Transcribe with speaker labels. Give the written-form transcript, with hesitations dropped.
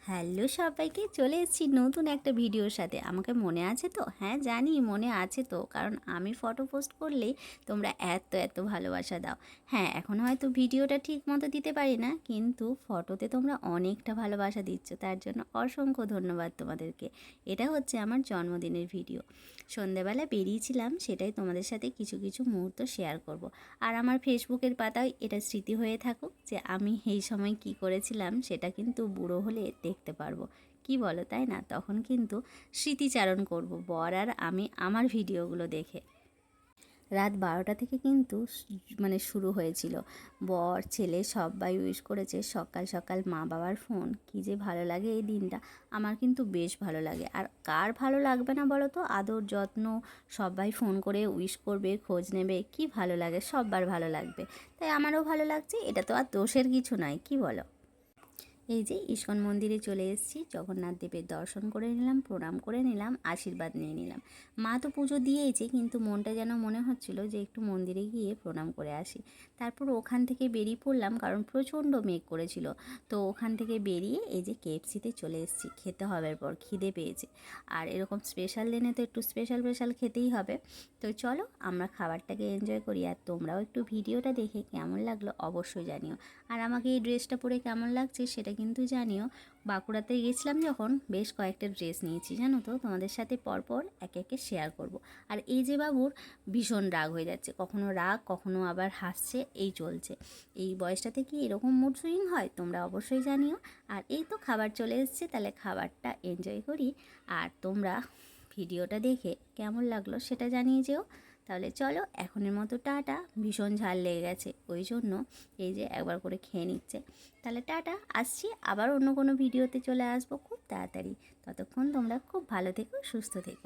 Speaker 1: Hello সবাইকে, চলে এসেছি নতুন একটা ভিডিওর সাথে। আমাকে মনে আছে তো? হ্যাঁ জানি মনে আছে তো, কারণ আমি ফটো পোস্ট করলেই তোমরা এত এত ভালোবাসা দাও। হ্যাঁ, এখন হয়তো ভিডিওটা ঠিক মতো দিতে পারি না, কিন্তু ফটোতে তোমরা অনেকটা ভালোবাসা দিচ্ছ, তার জন্য অসংখ্য ধন্যবাদ তোমাদেরকে। এটা হচ্ছে আমার জন্মদিনের ভিডিও। সন্ধেবেলা বেরিয়েছিলাম, সেটাই তোমাদের সাথে কিছু কিছু মুহূর্ত শেয়ার করব। আর আমার ফেসবুকের পাতায় এটা স্মৃতি হয়ে থাকুক যে আমি এই সময় কি করেছিলাম, সেটা কিন্তু বুড়ো হলে দেখতে পারবো। কি বলো, তাই না? তখন কিন্তু স্মৃতিচারণ করব বর আর আমি আমার ভিডিওগুলো দেখে। রাত 12টা থেকে কিন্তু শুরু হয়েছিল। বর ছেলে সবাই উইশ করেছে। সকাল সকাল মা বাবার ফোন, কী যে ভালো লাগে এই দিনটা। আমার কিন্তু বেশ ভালো লাগে। আর কার ভালো লাগবে না বলো তো? আদর যত্ন, সবাই ফোন করে উইশ করবে, খোঁজ নেবে, কি ভালো লাগে, সবার ভালো লাগবে। তাই আমারও ভালো লাগছে, এটা তো আর দোষের কিছু নয়, কি বলো? এই যে ইস্কন মন্দিরে চলে এসেছি, জগন্নাথ দেবের দর্শন করে নিলাম, প্রণাম করে নিলাম, আশীর্বাদ নিয়ে নিলাম। মা তো পুজো দিয়েইছে, কিন্তু মনটা যেন মনে হচ্ছিল যে একটু মন্দিরে গিয়ে প্রণাম করে আসি। তারপর ওখান থেকে বেরিয়ে পড়লাম, কারণ প্রচণ্ড মেঘ করেছিল। তো ওখান থেকে বেরিয়ে এই যে কেএফসিতে চলে এসেছি, খেতে হবে, পর খিদে পেয়েছে। আর এরকম স্পেশাল দিনে তো একটু স্পেশাল স্পেশাল খেতেই হবে। তো চলো আমরা খাবারটাকে এনজয় করি, আর তোমরাও একটু ভিডিওটা দেখে কেমন লাগলো অবশ্যই জানিও। আর আমাকে এই ড্রেসটা পরে কেমন লাগছে সেটা কিন্তু জানিও। বাঁকুড়াতে গেছিলাম যখন, বেশ কয়েকটা ড্রেস নিয়েছি জানো তো, তোমাদের সাথে পরপর একে একে শেয়ার করব। আর এই যে বাবুর ভীষণ রাগ হয়ে যাচ্ছে, কখনো রাগ কখনো আবার হাসছে, এই চলছে। এই বয়সটাতে কি এরকম মুড সুইং হয়, তোমরা অবশ্যই জানিও। আর এই তো খাবার চলে এসছে, তাহলে খাবারটা এনজয় করি। আর তোমরা ভিডিওটা দেখে কেমন লাগলো সেটা জানিয়ে যেও। তাহলে চলো, এখনের মতো টাটা। ভীষণ ঝাল লেগে গেছে, ওই জন্য এই যে একবার করে খেয়ে নিচ্ছে। তাহলে টাটা, আসছি আবার অন্য কোনো ভিডিওতে চলে আসবো খুব তাড়াতাড়ি। ততক্ষণ তোমরা খুব ভালো থেকো, সুস্থ থেকো।